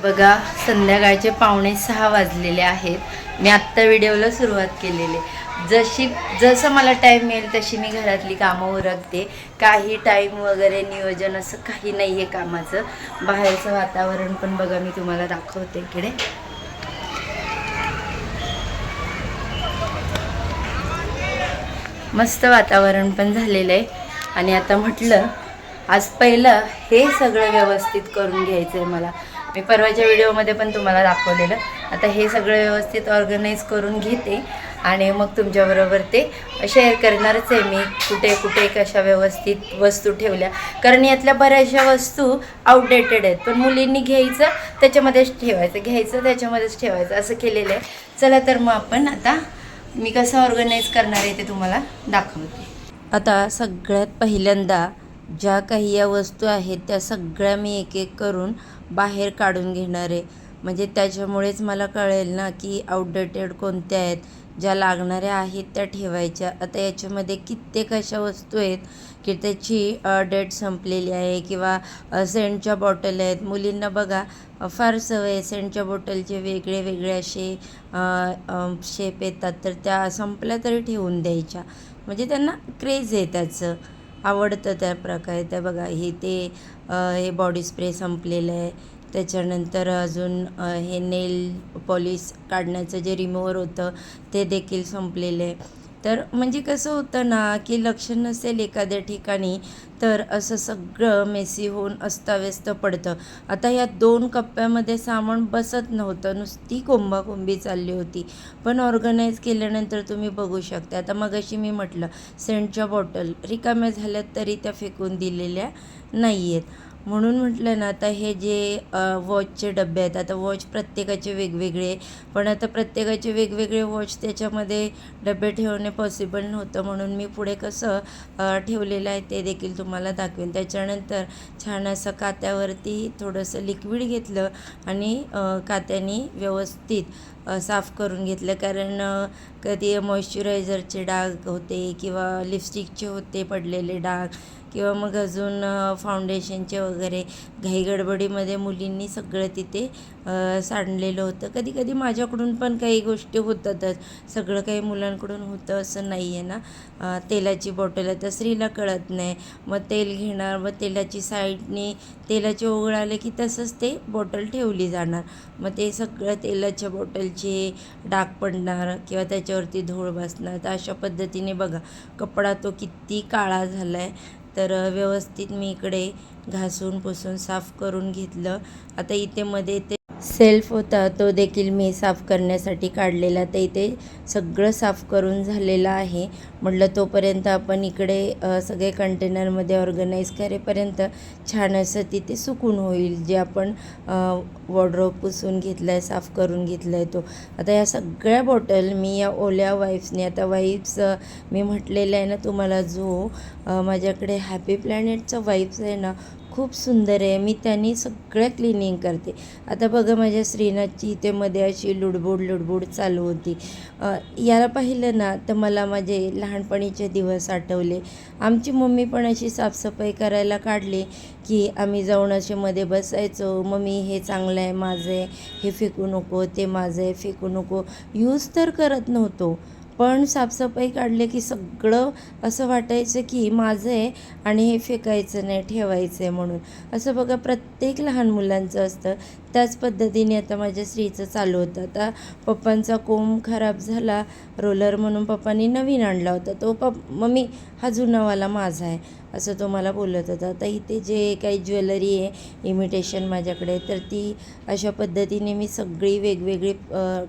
बघा संध्याकाळचे 5:45 वाजलेले आहेत. मी आत्ता व्हिडिओला सुरुवात केलेली. जसं मला टाईम मिळेल तशी मी घरातली कामं उरकते. काही टाईम वगैरे नियोजन असं काही नाही आहे कामाचं. बाहेरचं वातावरण पण बघा मी तुम्हाला दाखवते. इकडे मस्त वातावरण पण झालेलं आहे. आणि आता म्हटलं आज पहिलं हे सगळं व्यवस्थित करून घ्यायचं आहे मला. मी परवाच्या व्हिडिओमध्ये पण तुम्हाला दाखवलेलं. आता हे सगळं व्यवस्थित ऑर्गनाईज करून घेते आणि मग तुमच्याबरोबर ते शेअर करणारच आहे मी. कुठे कुठे कशा व्यवस्थित वस्तू ठेवल्या, कारण यातल्या बऱ्याचशा वस्तू आउटडेटेड आहेत. पण मुलींनी घ्यायचं त्याच्यामध्येच ठेवायचं, घ्यायचं त्याच्यामध्येच ठेवायचं असं केलेलं आहे. चला तर मग आपण आता मी कसं ऑर्गनाईज करणार आहे ते तुम्हाला दाखवते. आता सगळ्यात पहिल्यांदा ज्या काही या वस्तू आहेत त्या सगळ्या मी एक एक करून बाहेर काढून घेणार आहे. म्हणजे त्याच्यामुळेच मला कळेल ना की आउटडेटेड कोणत्या आहेत, ज्या लागणाऱ्या आहेत त्या ठेवायच्या. आता याच्यामध्ये कित्येक अशा वस्तू आहेत की त्याची डेट संपलेली आहे, किंवा सेंटच्या बॉटल आहेत. मुलींना बघा फार सवय सेंटच्या बॉटलचे वेगळे वेगळे असे शेप येतात, तर त्या संपल्या तरी ठेवून द्यायच्या. म्हणजे त्यांना क्रेज आहे त्याचं, आवडतं त्या प्रकारे. त्या बघा हे बॉडी स्प्रे संपलेलं आहे. त्याच्यानंतर अजून हे नेल पॉलिश काढण्याचं जे रिमूव्हर होतं ते देखील संपलेलं आहे. तर म्हणजे कसं होतं ना की लक्ष नसेल एखाद्या ठिकाणी तर असं सगळं मेसी होऊन अस्ताव्यस्त पडतं. आता या 2 कप्प्यामध्ये सामान बसत नव्हतं, नुसती कोंबाकोंबी चालली होती. पण ऑर्गनाईज केल्यानंतर तुम्ही बघू शकता. आता मगाशी मी म्हटलं सेंटच्या बॉटल रिकाम्या झाल्यात तरी त्या फेकून दिलेल्या नाही आहेत. म्हणून म्हटलं ना आता हे जे वॉचचे डबे आहेत, आता वॉच प्रत्येकाचे वेगवेगळे, पण आता प्रत्येकाचे वेगवेगळे वॉच त्याच्यामध्ये डबे ठेवणे पॉसिबल नव्हतं. म्हणून मी पुढे कसं ठेवलेलं आहे ते देखील तुम्हाला दाखवेन. त्याच्यानंतर छान असं कात्यावरती थोडंसं लिक्विड घेतलं आणि कात्याने व्यवस्थित साफ करून घेतलं. कारण कधी मॉइश्चरायझरचे डाग होते किंवा लिपस्टिकचे होते पडलेले डाग, किंवा मग अजून फाउंडेशनचे वगैरे घाईगडबडीमध्ये मुलींनी सगळं तिथे सांडलेलं होतं. कधी कधी माझ्याकडून पण काही गोष्टी होतातच, सगळं काही मुलांकडून होतं असं नाही आहे ना. तेलाची बॉटल आता स्त्रीला कळत नाही, मग तेल घेणार, मग तेलाची साईडने तेलाचे ओघळ आले की तसंच ते बॉटल ठेवली जाणार. मग ते सगळं तेलाच्या बॉटलचे डाग पडणार किंवा त्याच्यावरती धूळ बसणार. तर अशा पद्धतीने बघा कपडा तो किती काळा झाला आहे. तर व्यवस्थित मी इकडे घासून पुसून साफ करून घेतलं. आता इथे मध्ये ते सेल्फ होता तो देखील मी साफ करण्यासाठी काढलेला. तर इथे सगळं साफ करून झालेलं आहे. म्हटलं तोपर्यंत आपण इकडे सगळे कंटेनरमध्ये ऑर्गनाईज करेपर्यंत छान असं तिथे सुकून होईल. जे आपण वॉर्डरोब पुसून घेतला आहे, साफ करून घेतला आहे तो. आता या सगळ्या बॉटल मी या ओल्या वाईप्सने, आता वाईप्स मी म्हटलेलं आहे ना तुम्हाला, जो माझ्याकडे हॅपी प्लॅनेटचा वाईप्स आहे ना खूप सुंदर आहे, मी त्यांनी सगळ्या क्लिनिंग करते. आता बघा माझ्या श्रीनाथची इथे मध्ये अशी लुडबुड चालू होती. याला पाहिलं ना तर मला माझे लहानपणीचे दिवस आठवले. आमची मम्मी पण अशी साफसफाई करायला काढली की आम्ही जाऊन असे मध्ये बसायचो. मम्मी हे चांगलं आहे माझं आहे, हे फेकू नको, ते माझं आहे फेकू नको. यूज तर करत नव्हतो, पण साफसफाई काढले की सगळं असं वाटायचं की माझं आहे आणि हे फेकायचं नाही, ठेवायचं आहे म्हणून. असं बघा प्रत्येक लहान मुलांचं असतं. त्याच पद्धतीने आता माझ्या स्त्रीचं चालू होतं. आता पप्पांचा कोंब खराब झाला रोलर, म्हणून पप्पांनी नवीन आणला होता. तो मम्मी हा जुनावाला माझा आहे असं तो मला बोलत होता. आता इथे जे काही ज्वेलरी आहे इमिटेशन माझ्याकडे, तर ती अशा पद्धतीने मी सगळी वेगवेगळी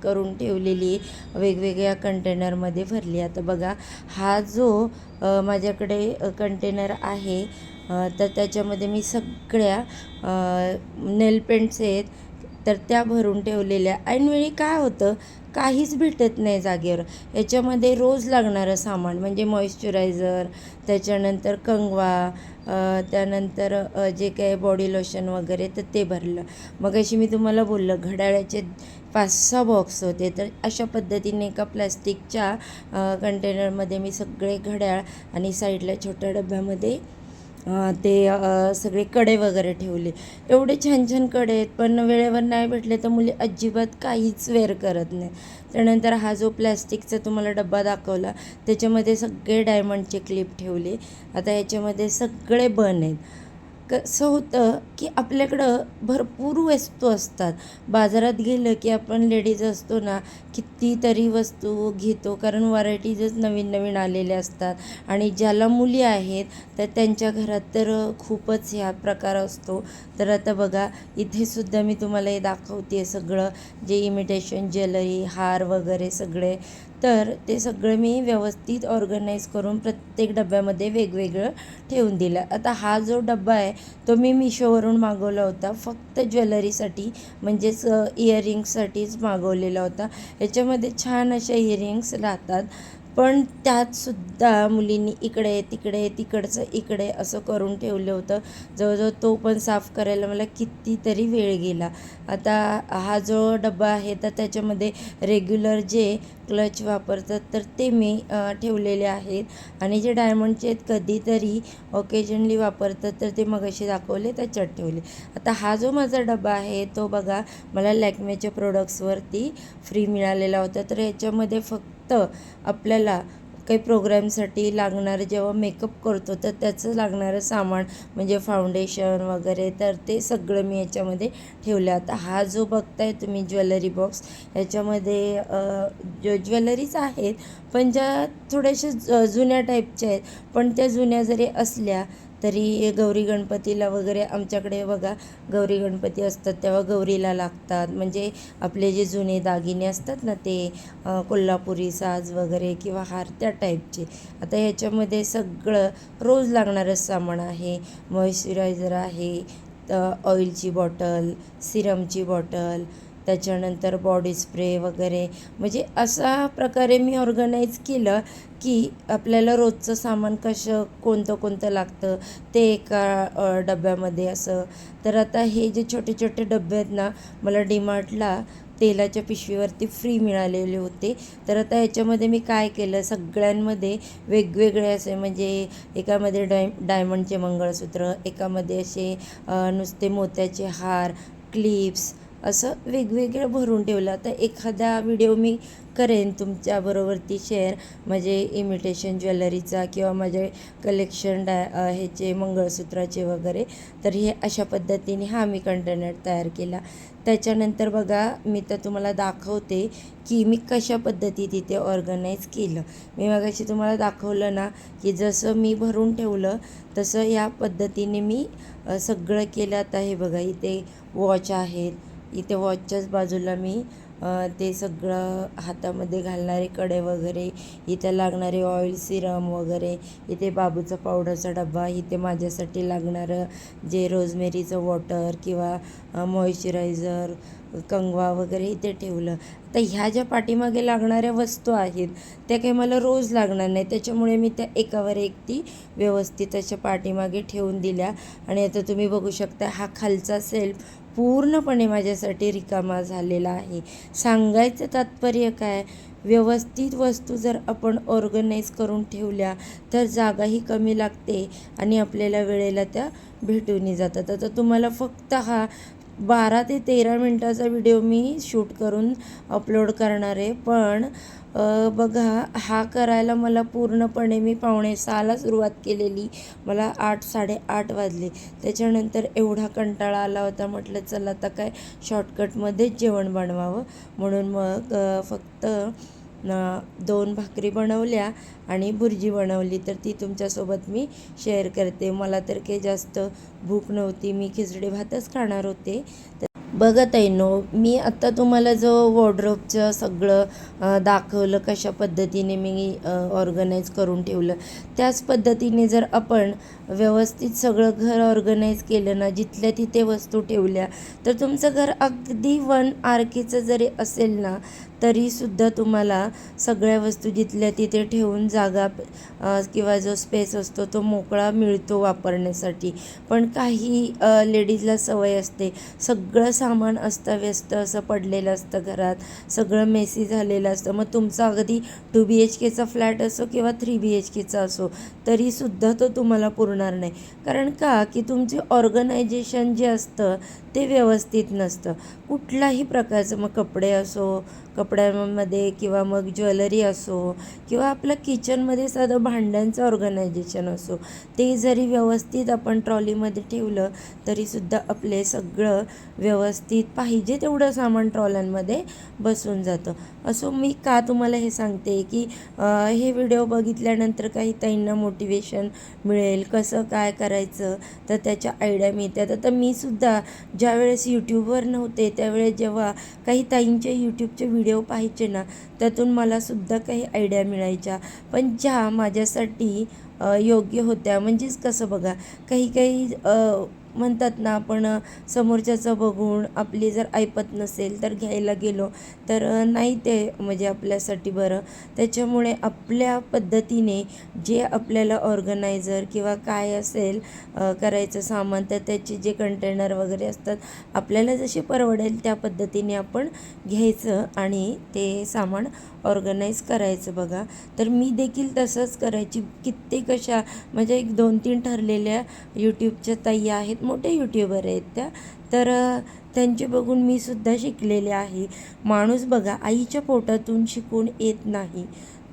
करून ठेवलेली, वेगवेगळ्या कंटेनरमध्ये भरली. आता बघा हा जो माझ्याकडे कंटेनर आहे तर त्याच्यामध्ये मी सगळ्या नेल पेंट्स आहेत तर त्या भरून ठेवलेल्या. ऐनवेळी काय होतं काहीच भेटत नाही जागेवर. याच्यामध्ये रोज लागणारं सामान म्हणजे मॉइश्चरायझर, त्याच्यानंतर कंगवा, त्यानंतर जे काही बॉडी लोशन वगैरे तर ते भरलं. मग अशी मी तुम्हाला बोललं घड्याळाचे 5-6 बॉक्स होते. तर अशा पद्धतीने एका प्लॅस्टिकच्या कंटेनरमध्ये मी सगळे घड्याळ आणि साईडला छोट्या डब्यामध्ये सगळे कडे वगैरे ठेवले. एवढे छान छान कडे आहेत, पण वेळेवर नाही भेटले तर मुली अजिबात काहीच वेअर करत नाही. त्यानंतर हा जो प्लॅस्टिकचा तुम्हाला डब्बा दाखवला त्याच्यामध्ये सगळे डायमंडचे क्लिप ठेवले. आता याच्यामध्ये सगळे बन आहेत. कसं होतं की आपल्याकडं भरपूर वस्तू असतात. बाजारात गेलं की आपण लेडीज असतो ना, कितीतरी वस्तू घेतो, कारण व्हरायटीजच नवीन नवीन आलेल्या असतात. आणि ज्याला मुली आहेत तर त्यांच्या घरात तर खूपच ह्या प्रकार असतो. तर आता बघा, इथेसुद्धा मी तुम्हाला हे दाखवते सगळं, जे इमिटेशन ज्वेलरी, हार वगैरे सगळे. तर ते सगळं मी व्यवस्थित ऑर्गनाईज करून प्रत्येक डब्यामध्ये वेगवेगळं ठेवून दिलं. आता हा जो डब्बा आहे तो मी मिशोवरून मागवला होता, फक्त ज्वेलरीसाठी, म्हणजेच इयरिंग्ससाठीच मागवलेला होता. याच्यामध्ये छान अशा इयरिंग्स राहतात, पण त्यातसुद्धा मुलींनी इकडे तिकडे तिकडचं इकडे असं करून ठेवलं होतं. जवळजवळ तो पण साफ करायला मला कितीतरी वेळ गेला. आता हा जो डब्बा आहे तर त्याच्यामध्ये रेग्युलर जे क्लच वापरतात तर ते मी ठेवलेले आहेत, आणि जे डायमंडचे आहेत कधीतरी ऑकेजनली वापरतात तर ते मगाशी दाखवले त्याच्यात ठेवले. आता हा जो माझा डबा आहे तो बघा, मला लॅक्मेच्या प्रोडक्ट्सवरती फ्री मिळालेला होता. तर ह्याच्यामध्ये फक्त आपल्याला काही प्रोग्रामसाठी लागणारं, जेव्हा मेकअप करतो तर त्याचं लागणारं सामान म्हणजे फाउंडेशन वगैरे, तर ते सगळं मी याच्यामध्ये ठेवलं. आता हा जो बघताय तुम्ही ज्वेलरी बॉक्स, ह्याच्यामध्ये ज्वेलरीज आहेत, पण ज्या थोड्याशा जुन्या टाईपच्या आहेत. पण त्या जुन्या जरी असल्या तरी गौरी गणपतीला वगैरे, आमच्याकडे बघा गौरी गणपती असतात तेव्हा गौरीला लागतात, म्हणजे आपले जे जुने दागिने असतात ना ते कोल्हापुरी साज वगैरे किंवा हार त्या टाईपचे. आता ह्याच्यामध्ये सगळं रोज लागणारं सामान आहे. मॉइश्चरायझर आहे, ऑइलची बॉटल, सिरमची बॉटल, त्याच्यानंतर बॉडी स्प्रे वगैरे, म्हणजे अशा प्रकारे मी ऑर्गनाईज केलं की आपल्याला रोजचं सामान कोणतं कोणतं लागतं ते एका डब्यामध्ये असं. तर आता हे जे छोटे छोटे डबे आहेत ना, मला डीमार्टला तेलाच्या पिशवीवरती फ्री मिळालेले होते. तर आता ह्याच्यामध्ये मी काय केलं, सगळ्यांमध्ये वेगवेगळे असे, म्हणजे एकामध्ये डायमंडचे मंगळसूत्र, एकामध्ये असे नुसते मोत्याचे हार, क्लिप्स, असं वेगवेगळं भरून ठेवलं. आता एखादा व्हिडिओ मी करेन तुमच्याबरोबरती शेअर, म्हणजे इमिटेशन ज्वेलरीचा किंवा माझे कलेक्शन ह्याचे मंगळसूत्राचे वगैरे. तर हे अशा पद्धतीने हा मी कंटेनर तयार केला. त्याच्यानंतर बघा, मी तर तुम्हाला दाखवते की मी कशा पद्धती तिथे ऑर्गनाईज केलं. मी मगाशी तुम्हाला दाखवलं ना की जसं मी भरून ठेवलं तसं या पद्धतीने मी सगळं केलं. आता हे बघा, इथे वॉच आहेत, इथे वॉचच्याच बाजूला मी ते सगळं हातामध्ये घालणारे कडे वगैरे, इथे लागणारे ऑइल, सिरम वगैरे, इथे बाबूचा पावडरचा डबा, इथे माझ्यासाठी लागणारं जे रोजमेरीचं वॉटर किंवा मॉइश्चरायझर, कंगवा वगैरे इथे ठेवलं. तर ह्या ज्या पाठीमागे लागणाऱ्या वस्तू आहेत त्या काही मला रोज लागणार नाही, त्याच्यामुळे मी त्या एकावर एक ती व्यवस्थित अशा पाठीमागे ठेवून दिल्या. आणि आता तुम्ही बघू शकता, हा खालचा सेल्फ पूर्णपणे माझ्यासाठी रिकामा झालेला आहे. सांगायचं तात्पर्य काय, व्यवस्थित वस्तू जर आपण ऑर्गनाईज करून ठेवल्या तर जागाही कमी लागते आणि आपल्याला वेळेला त्या भेटूनही जातात. आता तुम्हाला फक्त हा 12 ते 13 मिनटाचा व्हिडिओ मी शूट करून अपलोड करणार आहे, पण बघा, हा करायला मला पूर्णपणे, मी 5:45ला सुरुवात केलेली, मला 8-8:30 वाजले. त्याच्यानंतर एवढा कंटाळा आला होता, म्हटलं चला आता काय शॉर्टकटमध्येच जेवण बनवावं, म्हणून मग फक्त 2 भाकरी बनवल्या आणि भुर्जी बनवली. तर ती तुमच्यासोबत मी शेअर करते. मला तर काही जास्त भूक नव्हती, मी खिचडी भातच खाणार होते. बघत आहे नो, मी आत्ता तुम्हाला जो वॉर्डरोबचं सगळं दाखवलं, कशा पद्धतीने मी ऑर्गनाईज करून ठेवलं, त्याच पद्धतीने जर आपण व्यवस्थित सगळं घर ऑर्गनाईज केलं ना, जिथल्या तिथे वस्तू ठेवल्या, तर तुमचं घर अगदी 1 RKचं जरी असेल ना तरीसुद्धा तुम्हाला सगळ्या वस्तू जिथल्या तिथे ठेवून जागा किंवा जो स्पेस असतो तो मोकळा मिळतो वापरण्यासाठी. पण काही लेडीजला सवय असते, सगळं सामान अस्ताव्यस्त असं पडलेलं असतं घरात, सगळं मेसी झालेलं असतं. मग तुमचा अगदी 2 BHKचा फ्लॅट असो किंवा 3 BHKचा असो, तरीसुद्धा तो तुम्हाला पुरणार नाही. कारण का की तुमचे ऑर्गनायझेशन जे असतं ते व्यवस्थित नसतं. कुठलाही प्रकारचं, मग कपडे असो, कपड्यांमध्ये किंवा मग ज्वेलरी असो किंवा आपलं किचनमध्ये साधं भांड्यांचं ऑर्गनायझेशन असो, ते जरी व्यवस्थित आपण ट्रॉलीमध्ये ठेवलं तरीसुद्धा आपले सगळं व्यवस्थित पाहिजे तेवढं सामान ट्रॉल्यांमध्ये बसून जातं. असो मी का तुम्हाला हे सांगते की हे व्हिडिओ बघितल्यानंतर काही ताईंना मोटिवेशन मिळेल, कसं काय करायचं तर त्याच्या आयडिया मिळतात. आता मी सुद्धा ज्यावेळेस यूट्यूबवर नव्हते त्यावेळेस जेव्हा काही ताईंचे यूट्यूबचे व्हिडिओ पाहायचे ना, त्यातून मलासुद्धा काही आयडिया मिळायच्या, पण ज्या माझ्यासाठी योग्य होत्या. म्हणजेच कसं बघा, काही काही म्हणतात ना, आपण समोरच्याचं बघून आपली जर ऐपत नसेल तर घ्यायला गेलो तर नाही ते म्हणजे आपल्यासाठी बरं. त्याच्यामुळे आपल्या पद्धतीने जे आपल्याला ऑर्गनायझर किंवा काय असेल करायचं सामान, तर त्याचे जे कंटेनर वगैरे असतात, आपल्याला जसे परवडेल त्या पद्धतीने आपण घ्यायचं आणि ते सामान ऑर्गनाईज करायचं बघा. तर मी देखील तसंच करायची. कित्येक अशा म्हणजे 1-2-3 ठरलेल्या यूट्यूबच्या ताई आहेत, मोठे यूट्यूबर आहेत त्या, तर त्यांचे बघून मी सुद्धा शिकलेले आहे. माणूस बघा आईच्या पोटातून शिकून येत नाही,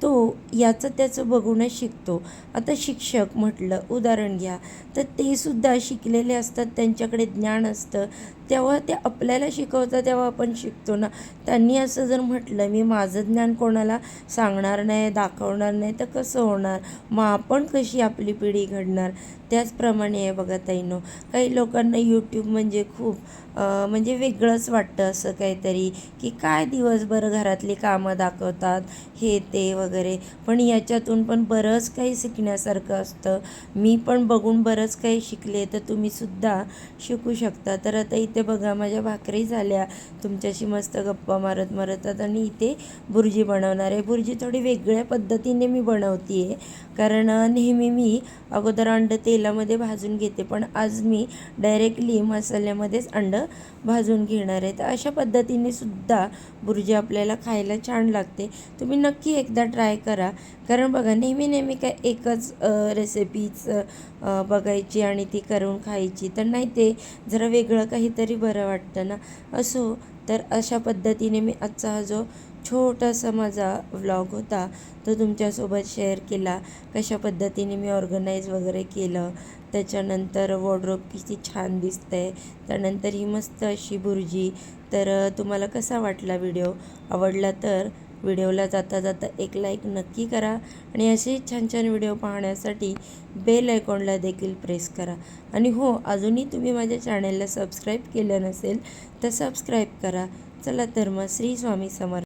तो याचं त्याचं बघूनच शिकतो. आता शिक्षक म्हटलं उदाहरण घ्या, तर ते सुद्धा शिकलेले असतात, त्यांच्याकडे ज्ञान असतं, तेव्हा ते आपल्याला शिकवतात तेव्हा आपण शिकतो ना. त्यांनी असं जर म्हटलं मी माझं ज्ञान कोणाला सांगणार नाही, दाखवणार नाही, तर कसं होणार? मग आपण कशी आपली पिढी घडणार? त्याचप्रमाणे आहे बघा ताईंनो, काही लोकांना यूट्यूब म्हणजे खूप म्हणजे वेगळंच वाटतं असं काहीतरी, की काय दिवसभर घरातली कामं दाखवतात हे ते वगैरे. पण याच्यातून पण बरंच काही शिकण्यासारखं असतं. मी पण बघून बरंच काही शिकले, तर तुम्हीसुद्धा शिकू शकता. तर आता इथे बघा माझ्या भाकरी झाल्या, तुमच्याशी मस्त गप्पा मारत मारतात, आणि इथे बुर्जी बनवणार आहे. बुर्जी थोडी वेगळ्या पद्धतीने मी बनवते आहे, कारण नेहमी मी अगोदर अंडं तेलामध्ये भाजून घेते, पण आज मी डायरेक्टली मसाल्यामध्येच अंडं भाजून घेणार आहे. तर अशा पद्धतीने सुद्धा बुर्जी आपल्याला खायला छान लागते. तुम्ही नक्की एकदा ट्राय करा, कारण बघा नेहमी काय एकच रेसिपीच बघायची आणि ती करून खायची, तर नाही, ते जरा वेगळं काहीतरी बरं वाटतं ना. असो, तर अशा पद्धतीने मी आजचा हा जो छोटासा माझा व्लॉग होता तो तुमच्यासोबत शेअर केला. कशा पद्धतीने मी ऑर्गनाईज वगैरे केलं, त्याच्यानंतर वॉर्डरोब किती छान दिसतंय, त्यानंतर ही मस्त अशी बुर्जी. तर तुम्हाला कसा वाटला व्हिडिओ? आवडला तर व्हिडिओला जाता जाता एक लाईक नक्की करा, आणि असे छान छान व्हिडिओ पाहण्यासाठी बेल आयकॉनला देखील प्रेस करा. आणि हो, अजूनही तुम्ही माझ्या चॅनलला सबस्क्राईब केलं नसेल तर सबस्क्राईब करा. चला तर मग, श्री स्वामी समर्थ.